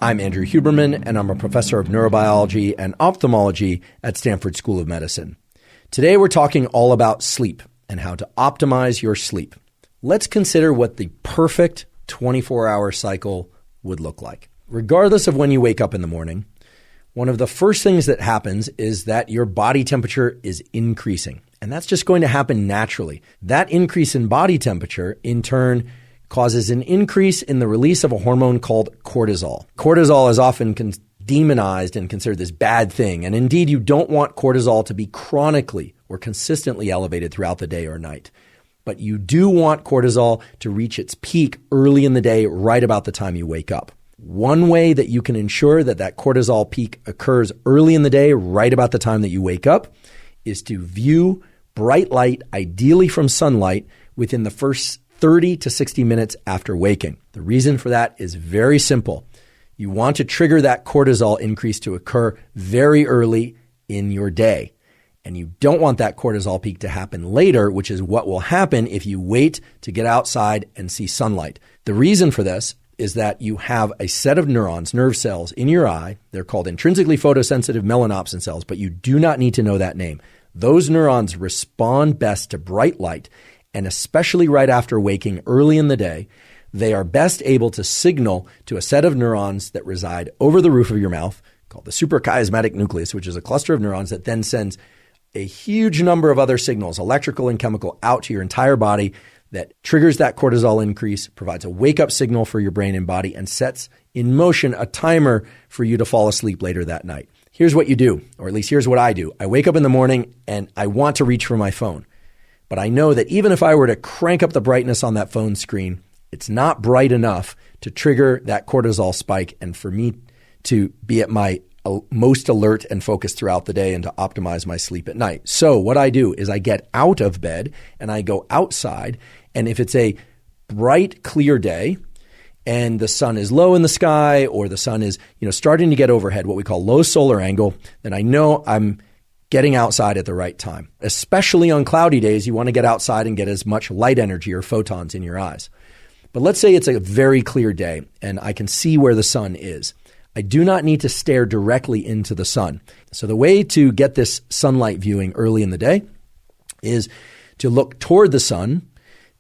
I'm Andrew Huberman, and I'm a professor of neurobiology and ophthalmology at Stanford School of Medicine. Today, we're talking all about sleep and how to optimize your sleep. Let's consider what the perfect 24-hour cycle would look like. Regardless of when you wake up in the morning, one of the first things that happens is that your body temperature is increasing. And that's just going to happen naturally. That increase in body temperature, in turn, causes an increase in the release of a hormone called cortisol. Cortisol is often demonized and considered this bad thing. And indeed, you don't want cortisol to be chronically or consistently elevated throughout the day or night. But you do want cortisol to reach its peak early in the day, right about the time you wake up. One way that you can ensure that that cortisol peak occurs early in the day, right about the time that you wake up, is to view bright light, ideally from sunlight, within the first 30 to 60 minutes after waking. The reason for that is very simple. You want to trigger that cortisol increase to occur very early in your day. And you don't want that cortisol peak to happen later, which is what will happen if you wait to get outside and see sunlight. The reason for this is that you have a set of neurons, nerve cells in your eye. They're called intrinsically photosensitive melanopsin cells, but you do not need to know that name. Those neurons respond best to bright light. And especially right after waking early in the day, they are best able to signal to a set of neurons that reside over the roof of your mouth, called the suprachiasmatic nucleus, which is a cluster of neurons that then sends a huge number of other signals, electrical and chemical, out to your entire body that triggers that cortisol increase, provides a wake-up signal for your brain and body, and sets in motion a timer for you to fall asleep later that night. Here's what you do, or at least here's what I do. I wake up in the morning and I want to reach for my phone. But I know that even if I were to crank up the brightness on that phone screen, it's not bright enough to trigger that cortisol spike and for me to be at my most alert and focused throughout the day and to optimize my sleep at night. So what I do is I get out of bed and I go outside. And if it's a bright, clear day and the sun is low in the sky or the sun is, starting to get overhead, what we call low solar angle, then I know I'm getting outside at the right time. Especially on cloudy days, you want to get outside and get as much light energy or photons in your eyes. But let's say it's a very clear day and I can see where the sun is. I do not need to stare directly into the sun. So the way to get this sunlight viewing early in the day is to look toward the sun.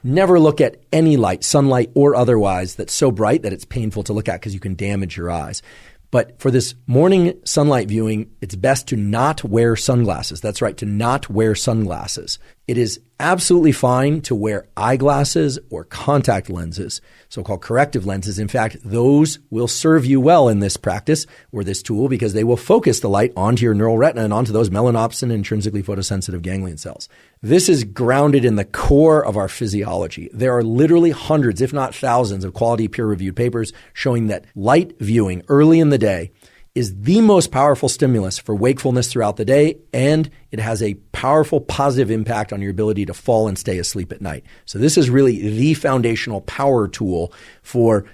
Never look at any light, sunlight or otherwise, that's so bright that it's painful to look at because you can damage your eyes. But for this morning sunlight viewing, it's best to not wear sunglasses. That's right, to not wear sunglasses. It is absolutely fine to wear eyeglasses or contact lenses, so-called corrective lenses. In fact, those will serve you well in this practice or this tool because they will focus the light onto your neural retina and onto those melanopsin intrinsically photosensitive ganglion cells. This is grounded in the core of our physiology. There are literally hundreds, if not thousands, of quality peer-reviewed papers showing that light viewing early in the day is the most powerful stimulus for wakefulness throughout the day, and it has a powerful positive impact on your ability to fall and stay asleep at night. So this is really the foundational power tool for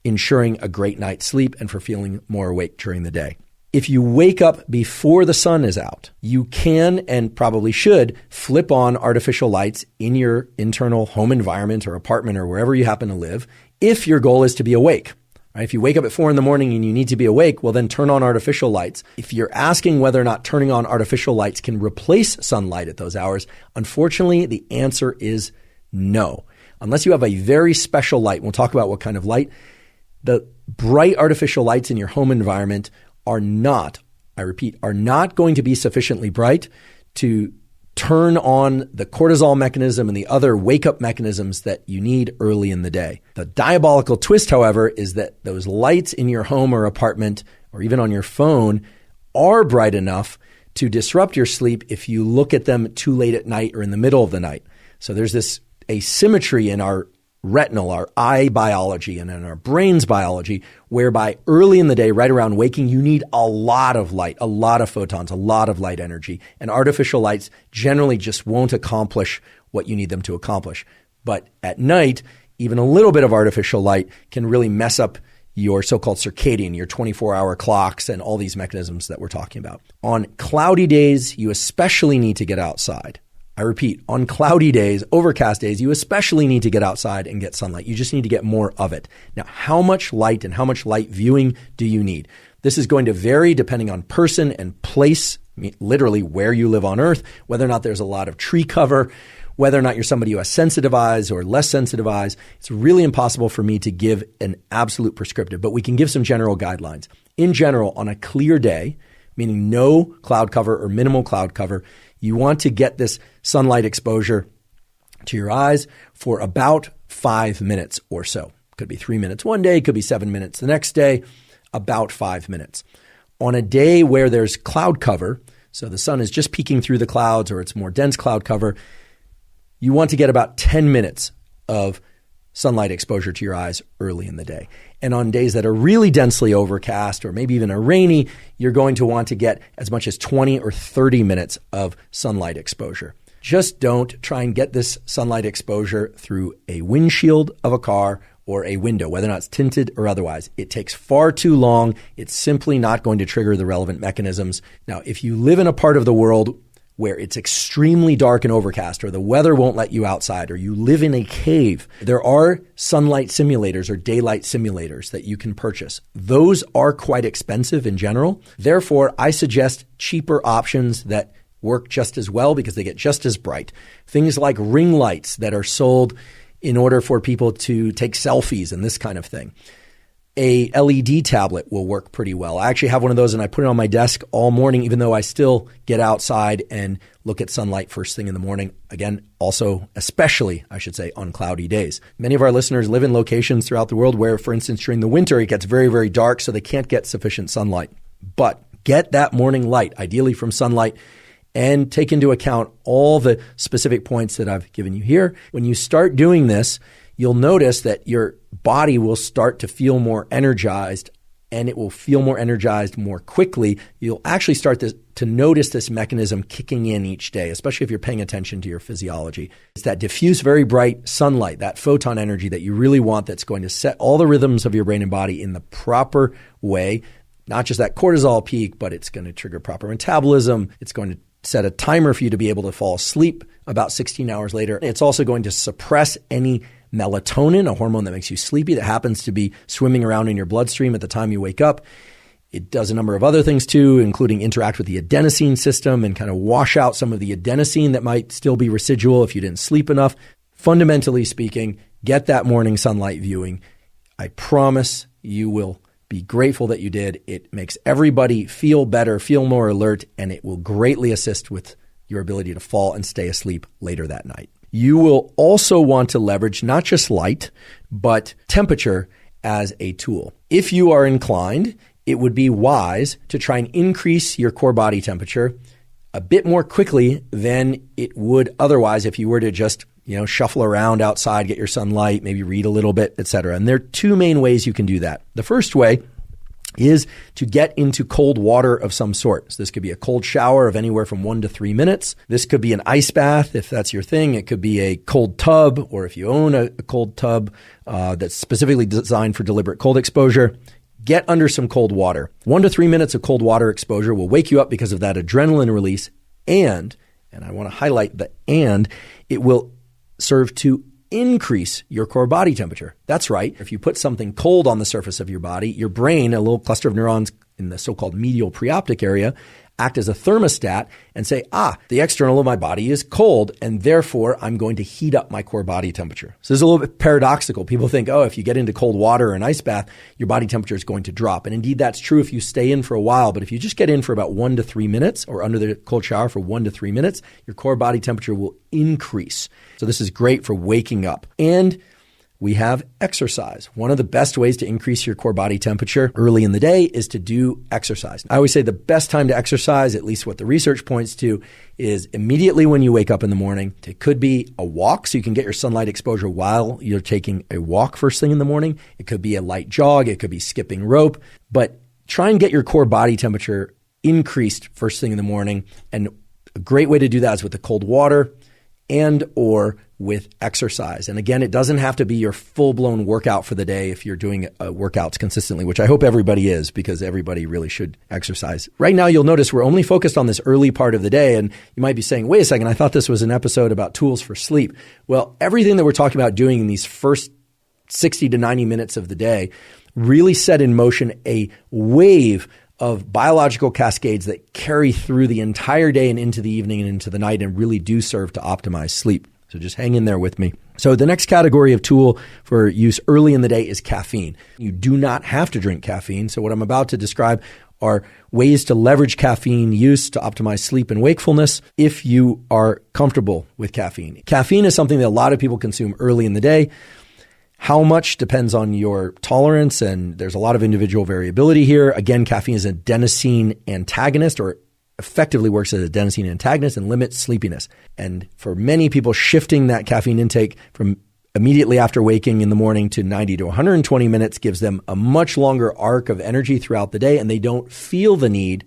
ensuring a great night's sleep and for feeling more awake during the day. If you wake up before the sun is out, you can and probably should flip on artificial lights in your internal home environment or apartment or wherever you happen to live if your goal is to be awake. Right? If you wake up at 4 a.m. and you need to be awake, well, then turn on artificial lights. If you're asking whether or not turning on artificial lights can replace sunlight at those hours, unfortunately, the answer is no. Unless you have a very special light, we'll talk about what kind of light, the bright artificial lights in your home environment are not, I repeat, are not going to be sufficiently bright to turn on the cortisol mechanism and the other wake-up mechanisms that you need early in the day. The diabolical twist, however, is that those lights in your home or apartment or even on your phone are bright enough to disrupt your sleep if you look at them too late at night or in the middle of the night. So there's this asymmetry in our retinal, our eye biology, and in our brain's biology, whereby early in the day, right around waking, you need a lot of light, a lot of photons, a lot of light energy. And artificial lights generally just won't accomplish what you need them to accomplish. But at night, even a little bit of artificial light can really mess up your so-called circadian, your 24-hour clocks, and all these mechanisms that we're talking about. On cloudy days, you especially need to get outside. I repeat, on cloudy days, overcast days, you especially need to get outside and get sunlight. You just need to get more of it. Now, how much light and how much light viewing do you need? This is going to vary depending on person and place, literally where you live on Earth, whether or not there's a lot of tree cover, whether or not you're somebody who has sensitive eyes or less sensitive eyes. It's really impossible for me to give an absolute prescriptive, but we can give some general guidelines. In general, on a clear day, meaning no cloud cover or minimal cloud cover, you want to get this sunlight exposure to your eyes for about 5 minutes or so. Could be 3 minutes one day, could be 7 minutes the next day, about 5 minutes. On a day where there's cloud cover, so the sun is just peeking through the clouds or it's more dense cloud cover, you want to get about 10 minutes of sunlight exposure to your eyes early in the day. And on days that are really densely overcast or maybe even are rainy, you're going to want to get as much as 20 or 30 minutes of sunlight exposure. Just don't try and get this sunlight exposure through a windshield of a car or a window, whether or not it's tinted or otherwise. It takes far too long. It's simply not going to trigger the relevant mechanisms. Now, if you live in a part of the world where it's extremely dark and overcast, or the weather won't let you outside, or you live in a cave, there are sunlight simulators or daylight simulators that you can purchase. Those are quite expensive in general. Therefore, I suggest cheaper options that work just as well because they get just as bright. Things like ring lights that are sold in order for people to take selfies and this kind of thing. A LED tablet will work pretty well. I actually have one of those and I put it on my desk all morning, even though I still get outside and look at sunlight first thing in the morning. Again, also, especially, I should say, on cloudy days. Many of our listeners live in locations throughout the world where, for instance, during the winter, it gets very, very dark, so they can't get sufficient sunlight. But get that morning light, ideally from sunlight, and take into account all the specific points that I've given you here. When you start doing this, you'll notice that your body will start to feel more energized, and it will feel more energized more quickly. You'll actually start to notice this mechanism kicking in each day, especially if you're paying attention to your physiology. It's that diffuse, very bright sunlight, that photon energy that you really want, that's going to set all the rhythms of your brain and body in the proper way. Not just that cortisol peak, but it's going to trigger proper metabolism. It's going to set a timer for you to be able to fall asleep about 16 hours later. It's also going to suppress any melatonin, a hormone that makes you sleepy, that happens to be swimming around in your bloodstream at the time you wake up. It does a number of other things too, including interact with the adenosine system and kind of wash out some of the adenosine that might still be residual if you didn't sleep enough. Fundamentally speaking, get that morning sunlight viewing. I promise you will be grateful that you did. It makes everybody feel better, feel more alert, and it will greatly assist with your ability to fall and stay asleep later that night. You will also want to leverage not just light, but temperature as a tool. If you are inclined, it would be wise to try and increase your core body temperature a bit more quickly than it would otherwise if you were to just, shuffle around outside, get your sunlight, maybe read a little bit, etc. And there are two main ways you can do that. The first way is to get into cold water of some sort. So this could be a cold shower of anywhere from 1 to 3 minutes. This could be an ice bath if that's your thing. It could be a cold tub, or if you own a cold tub that's specifically designed for deliberate cold exposure, get under some cold water. 1 to 3 minutes of cold water exposure will wake you up because of that adrenaline release, and I want to highlight the and, it will serve to increase your core body temperature. That's right. If you put something cold on the surface of your body, your brain, a little cluster of neurons in the so-called medial preoptic area, act as a thermostat and say, the external of my body is cold, and therefore I'm going to heat up my core body temperature. So this is a little bit paradoxical. People think, if you get into cold water or an ice bath, your body temperature is going to drop. And indeed, that's true if you stay in for a while. But if you just get in for about 1 to 3 minutes, or under the cold shower for 1 to 3 minutes, your core body temperature will increase. So this is great for waking up. And we have exercise. One of the best ways to increase your core body temperature early in the day is to do exercise. I always say the best time to exercise, at least what the research points to, is immediately when you wake up in the morning. It could be a walk, so you can get your sunlight exposure while you're taking a walk first thing in the morning. It could be a light jog. It could be skipping rope. But try and get your core body temperature increased first thing in the morning. And a great way to do that is with the cold water and or with exercise. And again, it doesn't have to be your full-blown workout for the day if you're doing workouts consistently, which I hope everybody is, because everybody really should exercise. Right now, you'll notice we're only focused on this early part of the day, and you might be saying, wait a second, I thought this was an episode about tools for sleep. Well, everything that we're talking about doing in these first 60 to 90 minutes of the day really set in motion a wave of biological cascades that carry through the entire day and into the evening and into the night and really do serve to optimize sleep. So just hang in there with me. So the next category of tool for use early in the day is caffeine. You do not have to drink caffeine. So what I'm about to describe are ways to leverage caffeine use to optimize sleep and wakefulness if you are comfortable with caffeine. Caffeine is something that a lot of people consume early in the day. How much depends on your tolerance, and there's a lot of individual variability here. Again, caffeine is a adenosine antagonist, or effectively works as a adenosine antagonist and limits sleepiness. And for many people, shifting that caffeine intake from immediately after waking in the morning to 90 to 120 minutes gives them a much longer arc of energy throughout the day, and they don't feel the need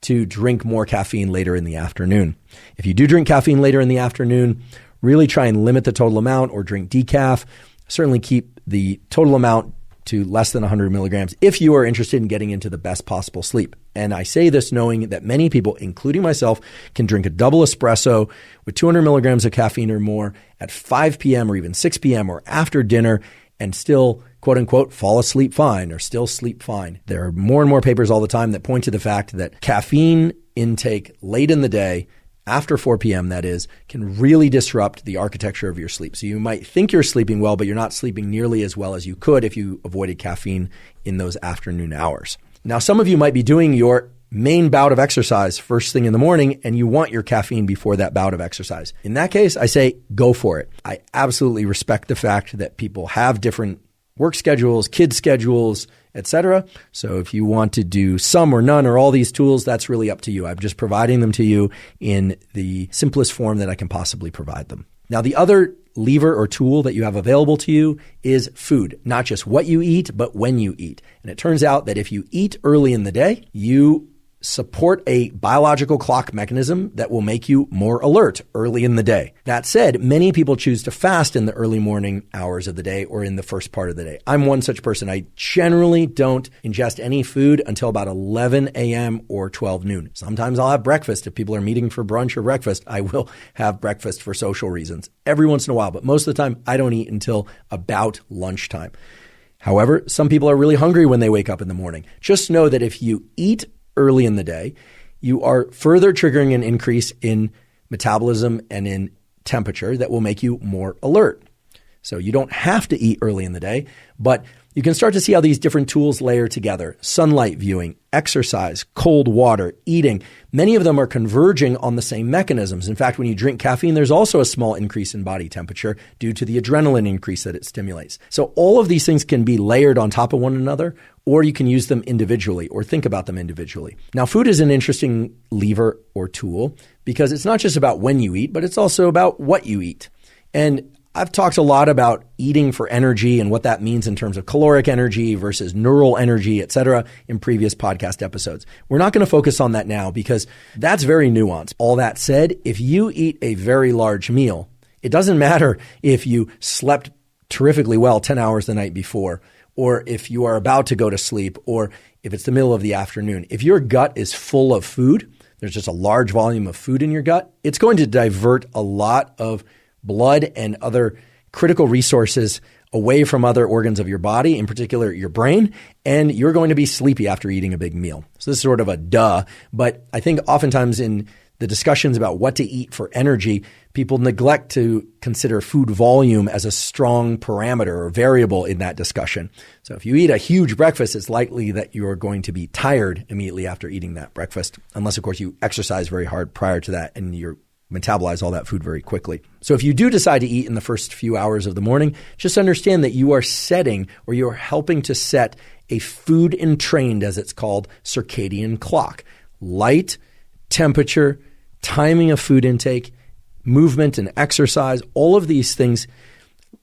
to drink more caffeine later in the afternoon. If you do drink caffeine later in the afternoon, really try and limit the total amount or drink decaf. Certainly keep the total amount to less than 100 milligrams if you are interested in getting into the best possible sleep. And I say this knowing that many people, including myself, can drink a double espresso with 200 milligrams of caffeine or more at 5 p.m. or even 6 p.m. or after dinner and still, quote unquote, fall asleep fine or still sleep fine. There are more and more papers all the time that point to the fact that caffeine intake late in the day, after 4 p.m., that is, can really disrupt the architecture of your sleep. So you might think you're sleeping well, but you're not sleeping nearly as well as you could if you avoided caffeine in those afternoon hours. Now, some of you might be doing your main bout of exercise first thing in the morning, and you want your caffeine before that bout of exercise. In that case, I say go for it. I absolutely respect the fact that people have different work schedules, kids schedules, etc. So if you want to do some or none or all these tools, that's really up to you. I'm just providing them to you in the simplest form that I can possibly provide them. Now, the other lever or tool that you have available to you is food, not just what you eat, but when you eat. And it turns out that if you eat early in the day, you support a biological clock mechanism that will make you more alert early in the day. That said, many people choose to fast in the early morning hours of the day or in the first part of the day. I'm one such person. I generally don't ingest any food until about 11 a.m. or 12 noon. Sometimes I'll have breakfast. If people are meeting for brunch or breakfast, I will have breakfast for social reasons every once in a while. But most of the time, I don't eat until about lunchtime. However, some people are really hungry when they wake up in the morning. Just know that if you eat early in the day, you are further triggering an increase in metabolism and in temperature that will make you more alert. So you don't have to eat early in the day, but you can start to see how these different tools layer together. Sunlight viewing, exercise, cold water, eating. Many of them are converging on the same mechanisms. In fact, when you drink caffeine, there's also a small increase in body temperature due to the adrenaline increase that it stimulates. So all of these things can be layered on top of one another, or you can use them individually or think about them individually. Now, food is an interesting lever or tool because it's not just about when you eat, but it's also about what you eat. And I've talked a lot about eating for energy and what that means in terms of caloric energy versus neural energy, et cetera, in previous podcast episodes. We're not going to focus on that now because that's very nuanced. All that said, if you eat a very large meal, it doesn't matter if you slept terrifically well 10 hours the night before, or if you are about to go to sleep, or if it's the middle of the afternoon. If your gut is full of food, there's just a large volume of food in your gut, it's going to divert a lot of blood and other critical resources away from other organs of your body, in particular your brain, and you're going to be sleepy after eating a big meal. So this is sort of a duh, but I think oftentimes in the discussions about what to eat for energy, people neglect to consider food volume as a strong parameter or variable in that discussion. So if you eat a huge breakfast, it's likely that you're going to be tired immediately after eating that breakfast, unless, of course, you exercise very hard prior to that and you're metabolize all that food very quickly. So if you do decide to eat in the first few hours of the morning, just understand that you are setting or you're helping to set a food entrained, as it's called, circadian clock. Light, temperature, timing of food intake, movement and exercise, all of these things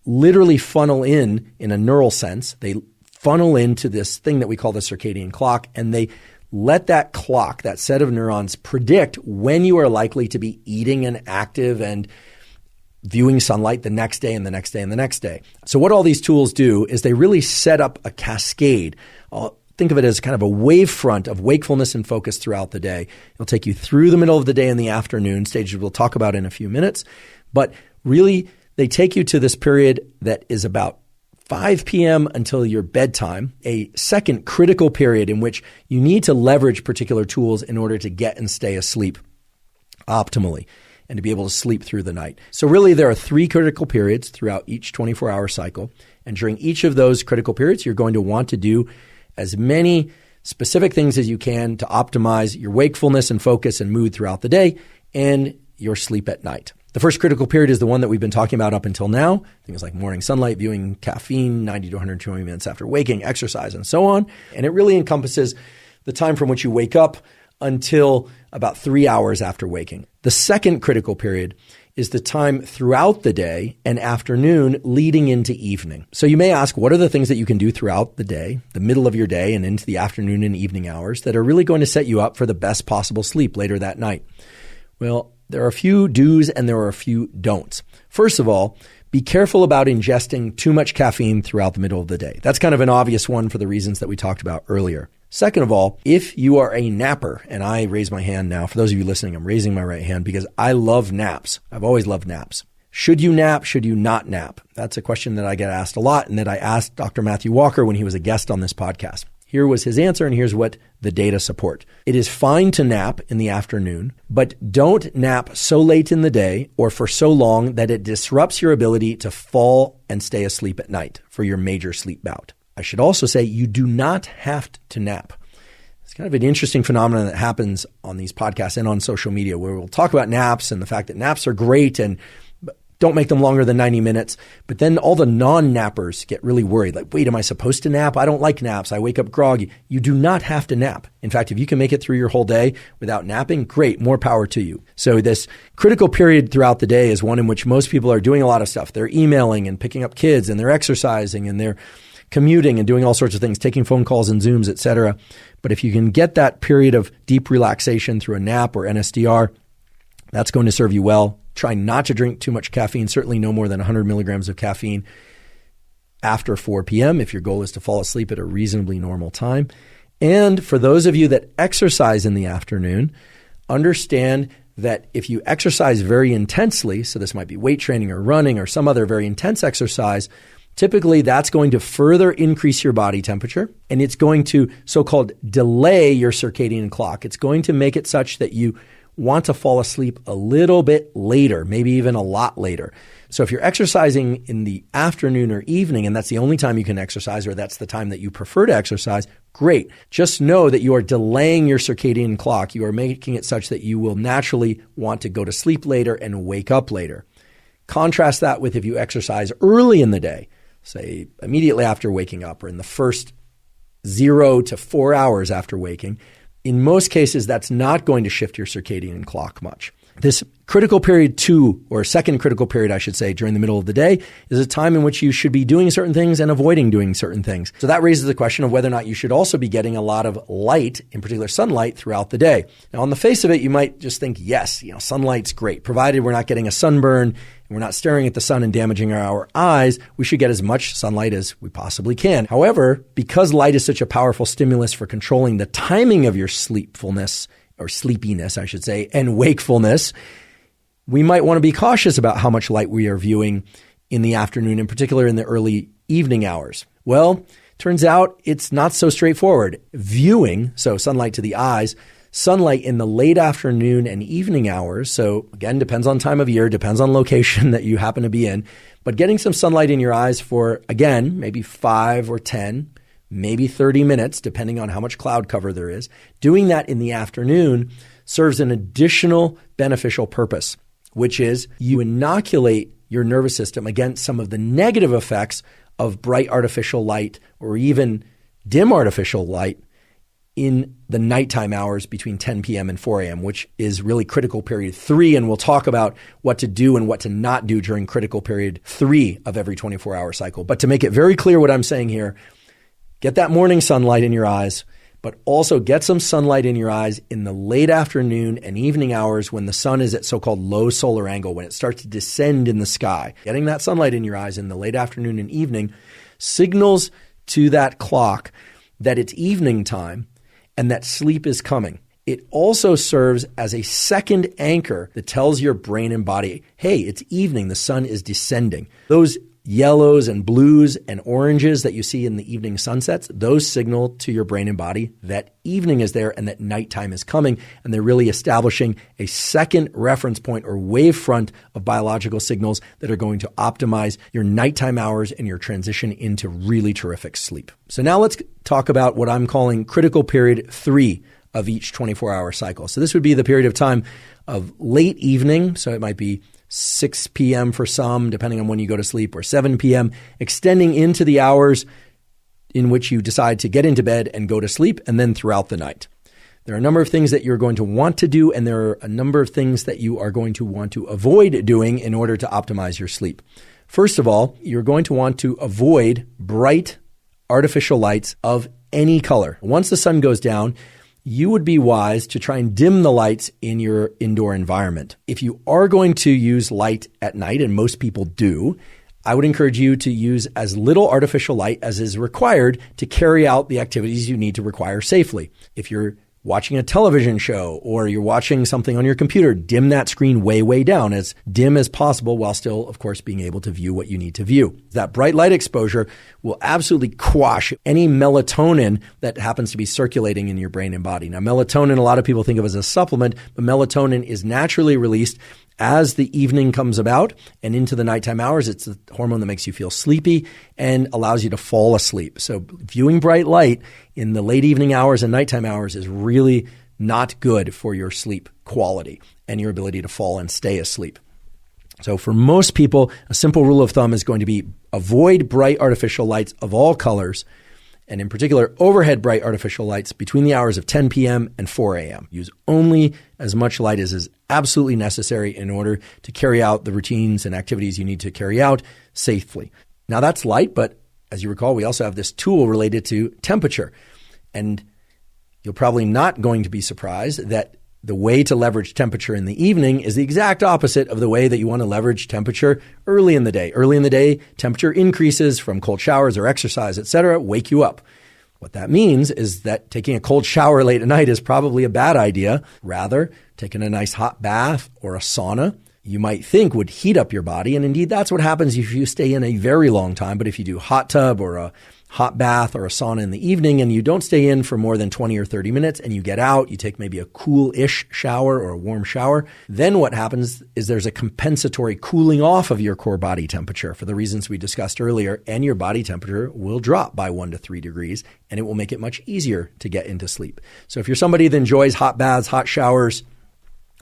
literally funnel in a neural sense. They funnel into this thing that we call the circadian clock, and they let that clock, that set of neurons, predict when you are likely to be eating and active and viewing sunlight the next day and the next day and the next day. So what all these tools do is they really set up a cascade. Think of it as kind of a wavefront of wakefulness and focus throughout the day. It'll take you through the middle of the day and the afternoon, stages we'll talk about in a few minutes. But really, they take you to this period that is about 5 p.m. until your bedtime, a second critical period in which you need to leverage particular tools in order to get and stay asleep optimally and to be able to sleep through the night. So really, there are 3 critical periods throughout each 24-hour cycle. And during each of those critical periods, you're going to want to do as many specific things as you can to optimize your wakefulness and focus and mood throughout the day and your sleep at night. The first critical period is the one that we've been talking about up until now. Things like morning sunlight, viewing caffeine, 90 to 120 minutes after waking, exercise, and so on. And it really encompasses the time from which you wake up until about 3 hours after waking. The second critical period is the time throughout the day and afternoon leading into evening. So you may ask, what are the things that you can do throughout the day, the middle of your day and into the afternoon and evening hours that are really going to set you up for the best possible sleep later that night? Well, there are a few do's and there are a few don'ts. First of all, be careful about ingesting too much caffeine throughout the middle of the day. That's kind of an obvious one for the reasons that we talked about earlier. Second of all, if you are a napper, and I raise my hand now, for those of you listening, I'm raising my right hand because I love naps. I've always loved naps. Should you nap? Should you not nap? That's a question that I get asked a lot and that I asked Dr. Matthew Walker when he was a guest on this podcast. Here was his answer, and here's what the data support. It is fine to nap in the afternoon, but don't nap so late in the day or for so long that it disrupts your ability to fall and stay asleep at night for your major sleep bout. I should also say you do not have to nap. It's kind of an interesting phenomenon that happens on these podcasts and on social media where we'll talk about naps and the fact that naps are great and don't make them longer than 90 minutes. But then all the non-nappers get really worried. Like, wait, am I supposed to nap? I don't like naps. I wake up groggy. You do not have to nap. In fact, if you can make it through your whole day without napping, great, more power to you. So this critical period throughout the day is one in which most people are doing a lot of stuff. They're emailing and picking up kids and they're exercising and they're commuting and doing all sorts of things, taking phone calls and Zooms, etc. But if you can get that period of deep relaxation through a nap or NSDR, that's going to serve you well. Try not to drink too much caffeine, certainly no more than 100 milligrams of caffeine after 4 p.m. if your goal is to fall asleep at a reasonably normal time. And for those of you that exercise in the afternoon, understand that if you exercise very intensely, so this might be weight training or running or some other very intense exercise, typically that's going to further increase your body temperature and it's going to so-called delay your circadian clock. It's going to make it such that you want to fall asleep a little bit later, maybe even a lot later. So if you're exercising in the afternoon or evening and that's the only time you can exercise or that's the time that you prefer to exercise, great. Just know that you are delaying your circadian clock. You are making it such that you will naturally want to go to sleep later and wake up later. Contrast that with if you exercise early in the day, say immediately after waking up or in the first 0 to 4 hours after waking. In most cases, that's not going to shift your circadian clock much. This critical period 2, or second critical period, I should say, during the middle of the day is a time in which you should be doing certain things and avoiding doing certain things. So that raises the question of whether or not you should also be getting a lot of light, in particular sunlight, throughout the day. Now, on the face of it, you might just think, yes, sunlight's great. Provided we're not getting a sunburn and we're not staring at the sun and damaging our eyes, we should get as much sunlight as we possibly can. However, because light is such a powerful stimulus for controlling the timing of your sleepfulness, or sleepiness, I should say, and wakefulness, we might want to be cautious about how much light we are viewing in the afternoon, in particular in the early evening hours. Well, turns out it's not so straightforward. Viewing, so sunlight to the eyes, sunlight in the late afternoon and evening hours, so again, depends on time of year, depends on location that you happen to be in, but getting some sunlight in your eyes for, again, maybe 5 or 10, maybe 30 minutes, depending on how much cloud cover there is. Doing that in the afternoon serves an additional beneficial purpose, which is you inoculate your nervous system against some of the negative effects of bright artificial light or even dim artificial light in the nighttime hours between 10 p.m. and 4 a.m., which is really critical period 3. And we'll talk about what to do and what to not do during critical period 3 of every 24-hour cycle. But to make it very clear what I'm saying here, get that morning sunlight in your eyes, but also get some sunlight in your eyes in the late afternoon and evening hours when the sun is at so-called low solar angle, when it starts to descend in the sky. Getting that sunlight in your eyes in the late afternoon and evening signals to that clock that it's evening time and that sleep is coming. It also serves as a second anchor that tells your brain and body, hey, it's evening, the sun is descending. Those yellows and blues and oranges that you see in the evening sunsets, those signal to your brain and body that evening is there and that nighttime is coming. And they're really establishing a second reference point or wavefront of biological signals that are going to optimize your nighttime hours and your transition into really terrific sleep. So now let's talk about what I'm calling critical period 3 of each 24-hour cycle. So this would be the period of time of late evening. So it might be 6 p.m. for some, depending on when you go to sleep, or 7 p.m., extending into the hours in which you decide to get into bed and go to sleep, and then throughout the night. There are a number of things that you're going to want to do, and there are a number of things that you are going to want to avoid doing in order to optimize your sleep. First of all, you're going to want to avoid bright artificial lights of any color. Once the sun goes down, you would be wise to try and dim the lights in your indoor environment. If you are going to use light at night, and most people do, I would encourage you to use as little artificial light as is required to carry out the activities you need to require safely. If you're watching a television show or you're watching something on your computer, dim that screen way, way down, as dim as possible, while still, of course, being able to view what you need to view. That bright light exposure will absolutely quash any melatonin that happens to be circulating in your brain and body. Now, melatonin, a lot of people think of as a supplement, but melatonin is naturally released as the evening comes about and into the nighttime hours. It's the hormone that makes you feel sleepy and allows you to fall asleep. So viewing bright light in the late evening hours and nighttime hours is really not good for your sleep quality and your ability to fall and stay asleep. So for most people, a simple rule of thumb is going to be avoid bright artificial lights of all colors, and in particular, overhead bright artificial lights between the hours of 10 p.m. and 4 a.m. Use only as much light as is absolutely necessary in order to carry out the routines and activities you need to carry out safely. Now that's light, but as you recall, we also have this tool related to temperature. And you're probably not going to be surprised that the way to leverage temperature in the evening is the exact opposite of the way that you want to leverage temperature early in the day. Early in the day, temperature increases from cold showers or exercise, etc., wake you up. What that means is that taking a cold shower late at night is probably a bad idea. Rather, taking a nice hot bath or a sauna, you might think would heat up your body. And indeed, that's what happens if you stay in a very long time. But if you do hot tub or a hot bath or a sauna in the evening and you don't stay in for more than 20 or 30 minutes and you get out, you take maybe a cool-ish shower or a warm shower, then what happens is there's a compensatory cooling off of your core body temperature for the reasons we discussed earlier, and your body temperature will drop by 1 to 3 degrees, and it will make it much easier to get into sleep. So if you're somebody that enjoys hot baths, hot showers,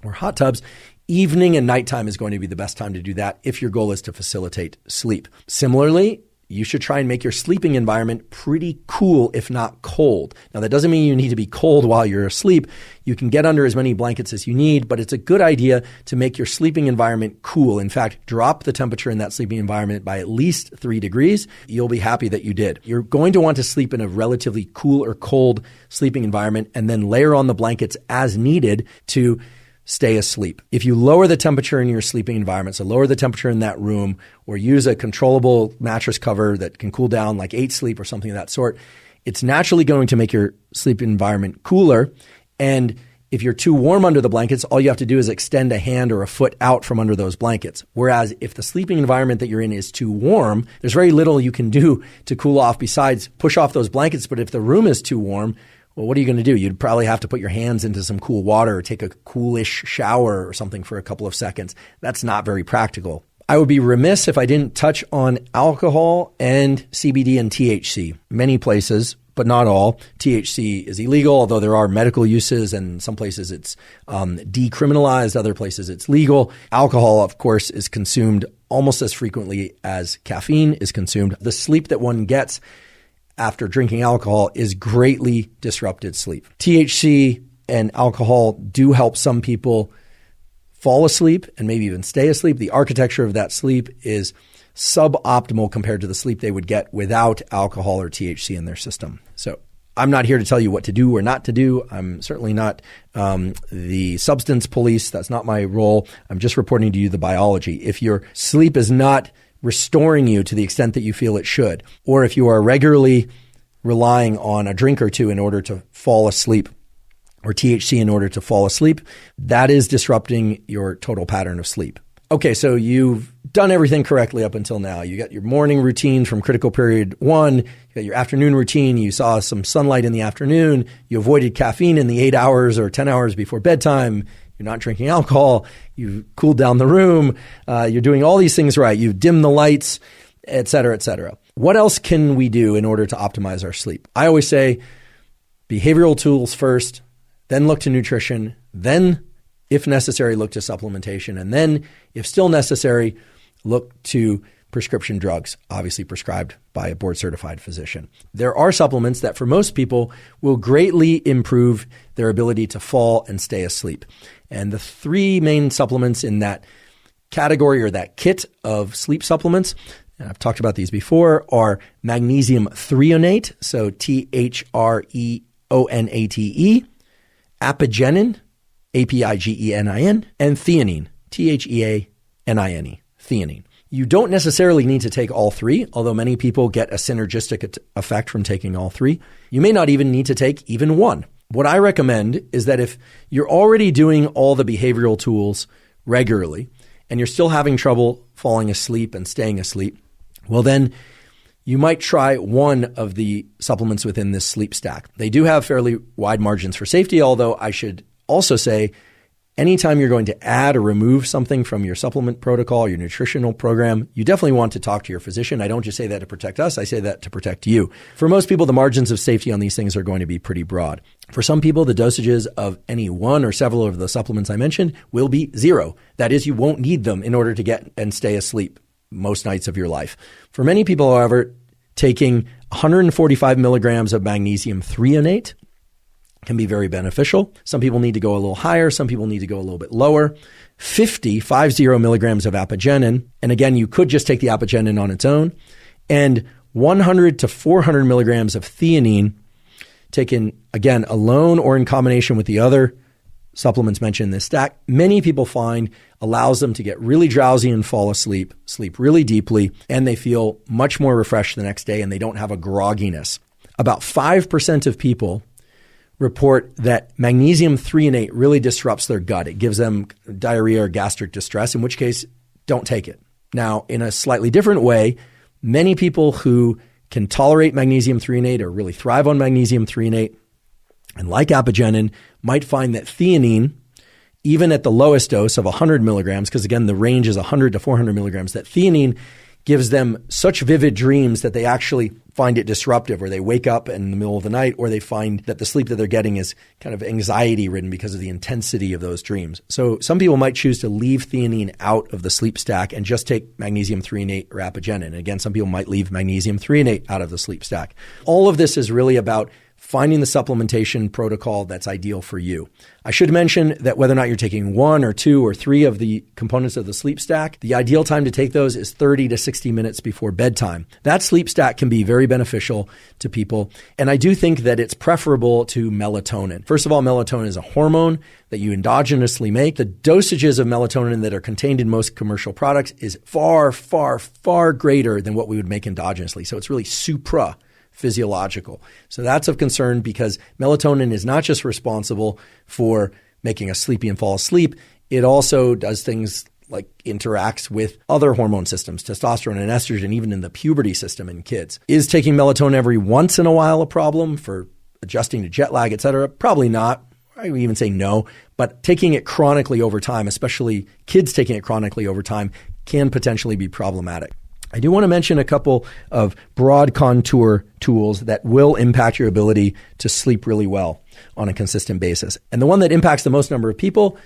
or hot tubs, evening and nighttime is going to be the best time to do that if your goal is to facilitate sleep. Similarly, you should try and make your sleeping environment pretty cool, if not cold. Now, that doesn't mean you need to be cold while you're asleep. You can get under as many blankets as you need, but it's a good idea to make your sleeping environment cool. In fact, drop the temperature in that sleeping environment by at least 3 degrees. You'll be happy that you did. You're going to want to sleep in a relatively cool or cold sleeping environment and then layer on the blankets as needed to stay asleep. If you lower the temperature in your sleeping environment, so lower the temperature in that room, or use a controllable mattress cover that can cool down like 8 Sleep or something of that sort, it's naturally going to make your sleep environment cooler. And if you're too warm under the blankets, all you have to do is extend a hand or a foot out from under those blankets. Whereas if the sleeping environment that you're in is too warm, there's very little you can do to cool off besides push off those blankets. But if the room is too warm, well, what are you going to do? You'd probably have to put your hands into some cool water or take a coolish shower or something for a couple of seconds. That's not very practical. I would be remiss if I didn't touch on alcohol and CBD and THC. Many places, but not all, THC is illegal, although there are medical uses, and some places it's decriminalized, other places it's legal. Alcohol, of course, is consumed almost as frequently as caffeine is consumed. The sleep that one gets after drinking alcohol is greatly disrupted sleep. THC and alcohol do help some people fall asleep and maybe even stay asleep. The architecture of that sleep is suboptimal compared to the sleep they would get without alcohol or THC in their system. So I'm not here to tell you what to do or not to do. I'm certainly not the substance police. That's not my role. I'm just reporting to you the biology. If your sleep is not restoring you to the extent that you feel it should, or if you are regularly relying on a drink or two in order to fall asleep, or THC in order to fall asleep, that is disrupting your total pattern of sleep. Okay, so you've done everything correctly up until now. You got your morning routine from critical period 1. You got your afternoon routine. You saw some sunlight in the afternoon. You avoided caffeine in the 8 hours or 10 hours before bedtime. You're not drinking alcohol. You've cooled down the room. You're doing all these things right. You've dimmed the lights, et cetera, et cetera. What else can we do in order to optimize our sleep? I always say behavioral tools first, then look to nutrition, then if necessary, look to supplementation. And then, if still necessary, look to prescription drugs, obviously prescribed by a board-certified physician. There are supplements that for most people will greatly improve their ability to fall and stay asleep. And the 3 main supplements in that category or that kit of sleep supplements, and I've talked about these before, are magnesium threonate, so THREONATE, apigenin, APIGENIN, and theanine, THEANINE, theanine. You don't necessarily need to take all 3, although many people get a synergistic effect from taking all 3. You may not even need to take even 1. What I recommend is that if you're already doing all the behavioral tools regularly and you're still having trouble falling asleep and staying asleep, well then you might try one of the supplements within this sleep stack. They do have fairly wide margins for safety, although I should also say anytime you're going to add or remove something from your supplement protocol, your nutritional program, you definitely want to talk to your physician. I don't just say that to protect us. I say that to protect you. For most people, the margins of safety on these things are going to be pretty broad. For some people, the dosages of any one or several of the supplements I mentioned will be 0. That is, you won't need them in order to get and stay asleep most nights of your life. For many people, however, taking 145 milligrams of magnesium threonate can be very beneficial. Some people need to go a little higher. Some people need to go a little bit lower. 50 milligrams of apigenin. And again, you could just take the apigenin on its own. And 100 to 400 milligrams of theanine taken, again, alone or in combination with the other supplements mentioned in this stack, many people find allows them to get really drowsy and fall asleep, sleep really deeply, and they feel much more refreshed the next day and they don't have a grogginess. About 5% of people report that magnesium threonate really disrupts their gut. It gives them diarrhea or gastric distress, in which case, don't take it. Now, in a slightly different way, many people who can tolerate magnesium threonate or really thrive on magnesium threonate and like apigenin might find that theanine, even at the lowest dose of 100 milligrams, because again, the range is 100 to 400 milligrams, that theanine gives them such vivid dreams that they actually find it disruptive, or they wake up in the middle of the night, or they find that the sleep that they're getting is kind of anxiety ridden because of the intensity of those dreams. So some people might choose to leave theanine out of the sleep stack and just take magnesium threonate or apigenin. And again, some people might leave magnesium threonate out of the sleep stack. All of this is really about finding the supplementation protocol that's ideal for you. I should mention that whether or not you're taking 1 or 2 or 3 of the components of the sleep stack, the ideal time to take those is 30 to 60 minutes before bedtime. That sleep stack can be very beneficial to people, and I do think that it's preferable to melatonin. First of all, melatonin is a hormone that you endogenously make. The dosages of melatonin that are contained in most commercial products is far, far, far greater than what we would make endogenously. So it's really physiological. So that's of concern because melatonin is not just responsible for making us sleepy and fall asleep. It also does things like interacts with other hormone systems, testosterone and estrogen, even in the puberty system in kids. Is taking melatonin every once in a while a problem for adjusting to jet lag, et cetera? Probably not. I would even say no. But taking it chronically over time, especially kids taking it chronically over time, can potentially be problematic. I do want to mention a couple of broad contour tools that will impact your ability to sleep really well on a consistent basis. And the one that impacts the most number of people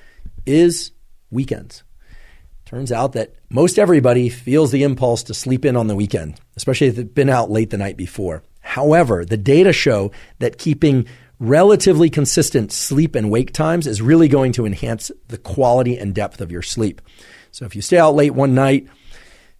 is weekends. Turns out that most everybody feels the impulse to sleep in on the weekend, especially if they've been out late the night before. However, the data show that keeping relatively consistent sleep and wake times is really going to enhance the quality and depth of your sleep. So if you stay out late one night,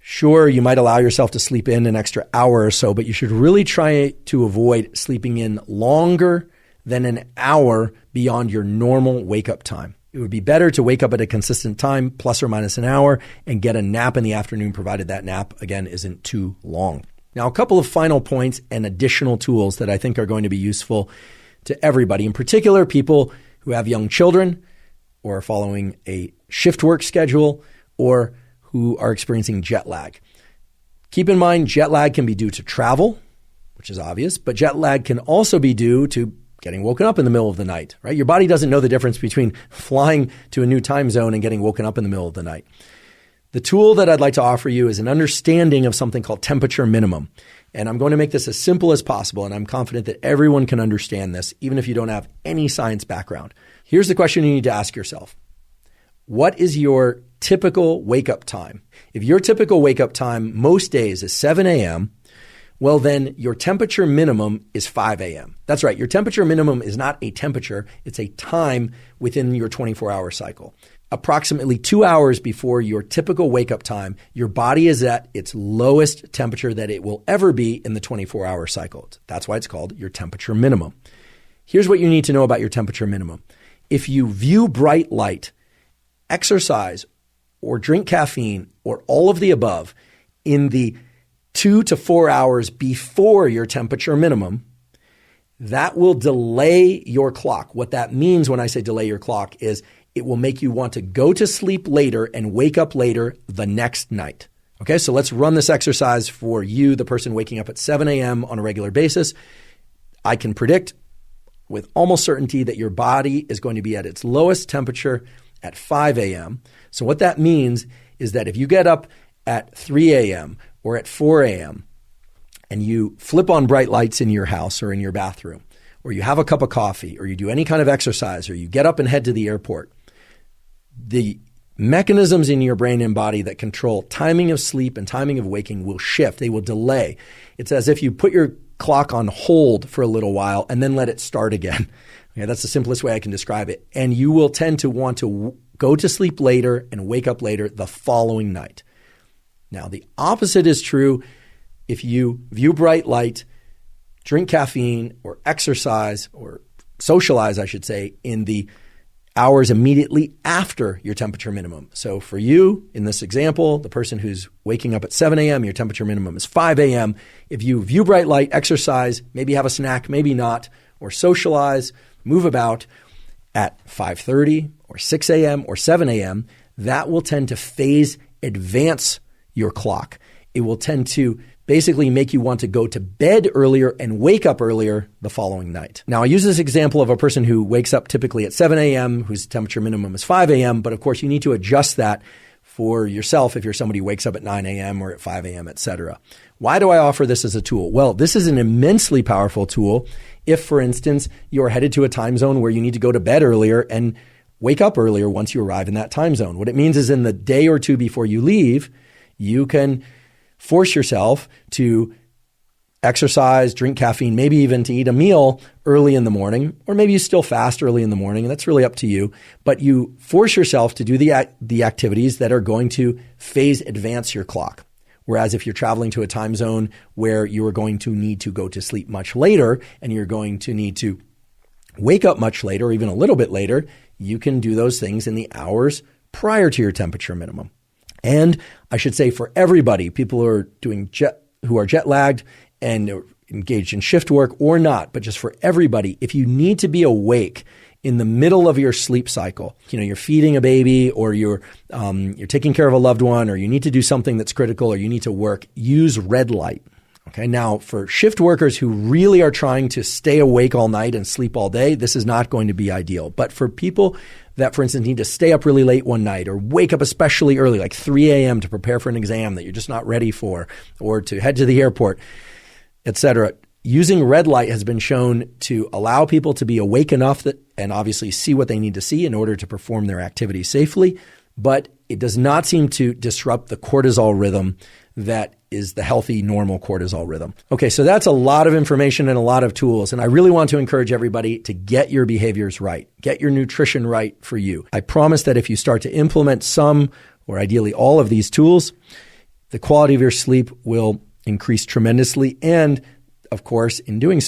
Sure, you might allow yourself to sleep in an extra hour or so, but you should really try to avoid sleeping in longer than an hour beyond your normal wake-up time. It would be better to wake up at a consistent time, plus or minus an hour, and get a nap in the afternoon, provided that nap, again, isn't too long. Now, a couple of final points and additional tools that I think are going to be useful to everybody, in particular people who have young children or are following a shift work schedule or who are experiencing jet lag. Keep in mind, jet lag can be due to travel, which is obvious, but jet lag can also be due to getting woken up in the middle of the night, right? Your body doesn't know the difference between flying to a new time zone and getting woken up in the middle of the night. The tool that I'd like to offer you is an understanding of something called temperature minimum. And I'm going to make this as simple as possible, and I'm confident that everyone can understand this, even if you don't have any science background. Here's the question you need to ask yourself. What is your typical wake-up time? If your typical wake-up time most days is 7 a.m., well, then your temperature minimum is 5 a.m. That's right. Your temperature minimum is not a temperature. It's a time within your 24-hour cycle. Approximately 2 hours before your typical wake-up time, your body is at its lowest temperature that it will ever be in the 24-hour cycle. That's why it's called your temperature minimum. Here's what you need to know about your temperature minimum. If you view bright light, exercise, or drink caffeine, or all of the above in the 2 to 4 hours before your temperature minimum, that will delay your clock. What that means when I say delay your clock is it will make you want to go to sleep later and wake up later the next night. Okay, so let's run this exercise for you, the person waking up at 7 a.m. on a regular basis. I can predict with almost certainty that your body is going to be at its lowest temperature at 5 a.m. So what that means is that if you get up at 3 a.m. or at 4 a.m. and you flip on bright lights in your house or in your bathroom, or you have a cup of coffee, or you do any kind of exercise, or you get up and head to the airport, the mechanisms in your brain and body that control timing of sleep and timing of waking will shift. They will delay. It's as if you put your clock on hold for a little while and then let it start again. Okay, that's the simplest way I can describe it. And you will tend to want to go to sleep later and wake up later the following night. Now, the opposite is true if you view bright light, drink caffeine, or exercise, or socialize, I should say, in the hours immediately after your temperature minimum. So for you, in this example, the person who's waking up at 7 a.m., your temperature minimum is 5 a.m. If you view bright light, exercise, maybe have a snack, maybe not, or socialize, move about at 5:30 or 6 a.m. or 7 a.m., that will tend to phase advance your clock. It will tend to basically make you want to go to bed earlier and wake up earlier the following night. Now, I use this example of a person who wakes up typically at 7 a.m., whose temperature minimum is 5 a.m., but of course you need to adjust that for yourself if you're somebody who wakes up at 9 a.m. or at 5 a.m., etc. Why do I offer this as a tool? Well, this is an immensely powerful tool if, for instance, you're headed to a time zone where you need to go to bed earlier and wake up earlier once you arrive in that time zone. What it means is in the day or two before you leave, you can force yourself to exercise, drink caffeine, maybe even to eat a meal early in the morning, or maybe you still fast early in the morning. That's really up to you. But you force yourself to do the activities that are going to phase advance your clock. Whereas if you're traveling to a time zone where you are going to need to go to sleep much later and you're going to need to wake up much later or even a little bit later, you can do those things in the hours prior to your temperature minimum. And I should say for everybody, people who are who are jet lagged and engaged in shift work or not, but just for everybody, if you need to be awake in the middle of your sleep cycle, you're feeding a baby or you're taking care of a loved one or you need to do something that's critical or you need to work, use red light. Okay. Now for shift workers who really are trying to stay awake all night and sleep all day, this is not going to be ideal. But for people that, for instance, need to stay up really late one night or wake up especially early, like 3 a.m. to prepare for an exam that you're just not ready for, or to head to the airport, etc., using red light has been shown to allow people to be awake enough that, and obviously see what they need to see in order to perform their activity safely, but it does not seem to disrupt the cortisol rhythm that is the healthy, normal cortisol rhythm. Okay, so that's a lot of information and a lot of tools, and I really want to encourage everybody to get your behaviors right, get your nutrition right for you. I promise that if you start to implement some, or ideally all of these tools, the quality of your sleep will increase tremendously. And of course, in doing so,